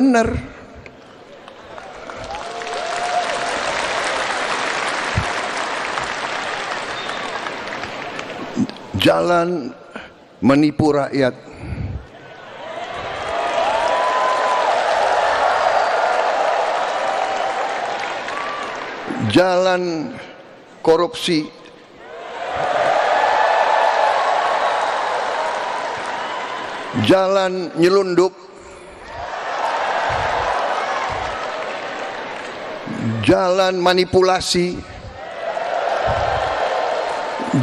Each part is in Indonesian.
benar. Jalan menipu rakyat, jalan korupsi, jalan nyelundup, jalan manipulasi,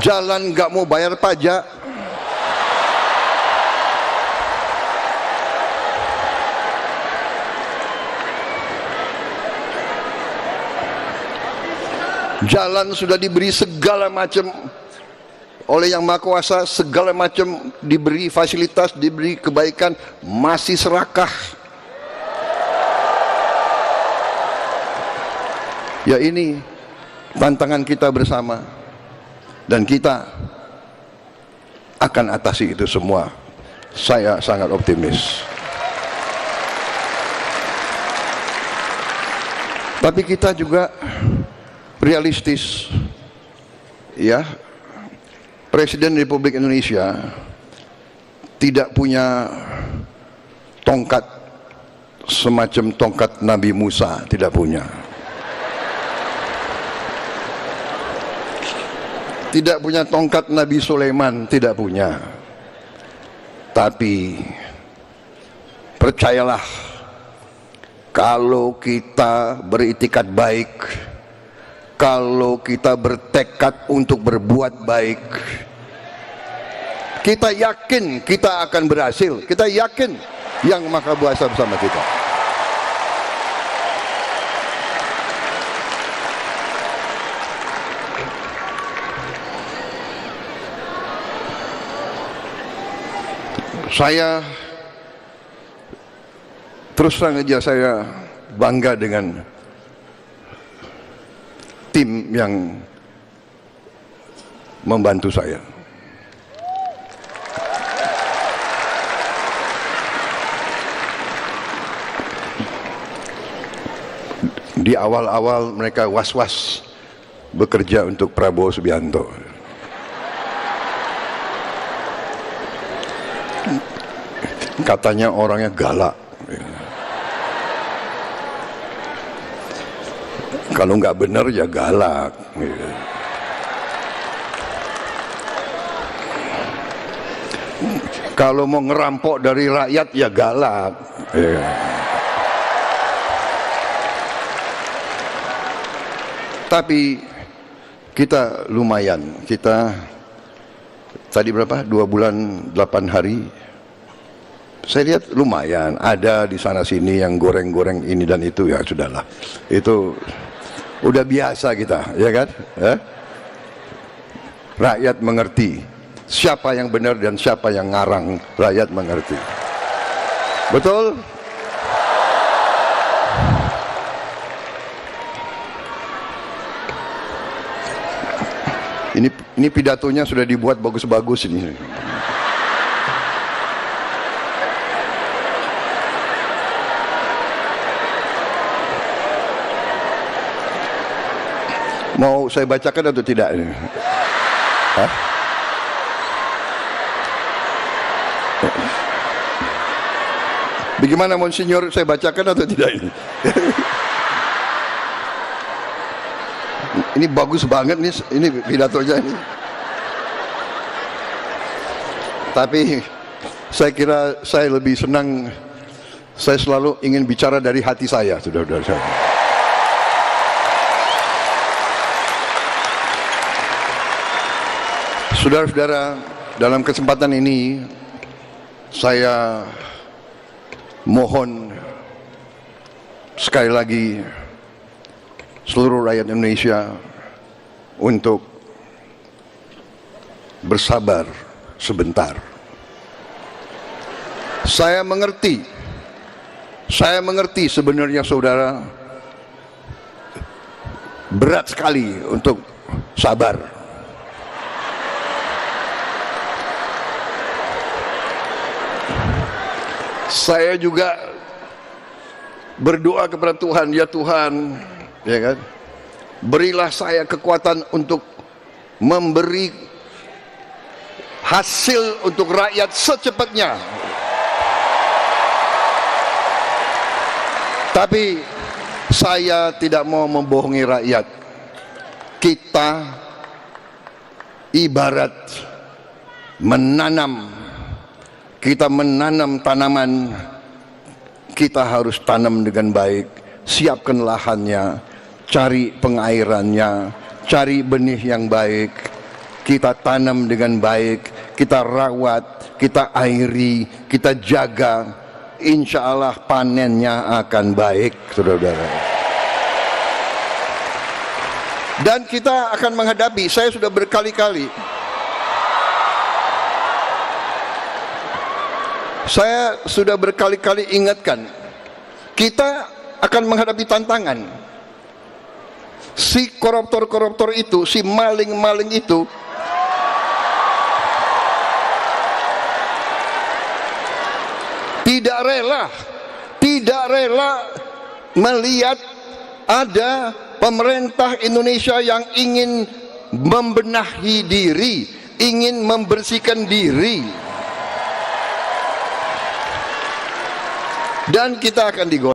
jalan gak mau bayar pajak, jalan sudah diberi segala macam oleh Yang Maha Kuasa, segala macam diberi fasilitas, diberi kebaikan, masih serakah. Ya, ini tantangan kita bersama, dan kita akan atasi itu semua. Saya sangat optimis. Tapi kita juga realistis, ya. Presiden Republik Indonesia tidak punya tongkat semacam tongkat Nabi Musa, tidak punya. Tidak punya tongkat Nabi Sulaiman, tidak punya. Tapi percayalah, kalau kita beritikat baik, kalau kita bertekad untuk berbuat baik, kita yakin kita akan berhasil. Kita yakin Yang Maha Kuasa bersama kita. Saya terus terang aja, saya bangga dengan tim yang membantu saya. Di awal-awal mereka was-was bekerja untuk Prabowo Subianto. Katanya orangnya galak. Kalau nggak benar ya galak. Kalau mau ngerampok dari rakyat ya galak. Tapi kita lumayan. Kita tadi berapa? 2 bulan 8 hari. Saya lihat lumayan. Ada di sana sini yang goreng-goreng ini dan itu, ya sudahlah. Itu udah biasa kita, ya kan? Rakyat mengerti siapa yang benar dan siapa yang ngarang. Rakyat mengerti. Betul? Ini pidatonya sudah dibuat bagus-bagus ini. Mau saya bacakan atau tidak? Hah? Bagaimana Monsinyur, saya bacakan atau tidak ini? Ini bagus banget nih, ini pidatonya ini. Tapi saya kira saya lebih senang, saya selalu ingin bicara dari hati saya, saudara-saudara saya. Saudara-saudara, dalam kesempatan ini saya mohon sekali lagi seluruh rakyat Indonesia untuk bersabar sebentar. Saya mengerti sebenarnya saudara berat sekali untuk sabar. Saya juga berdoa kepada Tuhan, ya Tuhan, ya kan, berilah saya kekuatan untuk memberi hasil untuk rakyat secepatnya. Tapi saya tidak mau membohongi rakyat. Kita ibarat menanam. Kita menanam tanaman, kita harus tanam dengan baik, siapkan lahannya, cari pengairannya, cari benih yang baik, kita tanam dengan baik, kita rawat, kita airi, kita jaga, insya Allah panennya akan baik, saudara-saudara. Dan kita akan menghadapi, saya sudah berkali-kali, ingatkan, kita akan menghadapi tantangan. Si koruptor-koruptor itu, si maling-maling itu tidak rela melihat ada pemerintah Indonesia yang ingin membenahi diri, ingin membersihkan diri. Dan kita akan digoreng.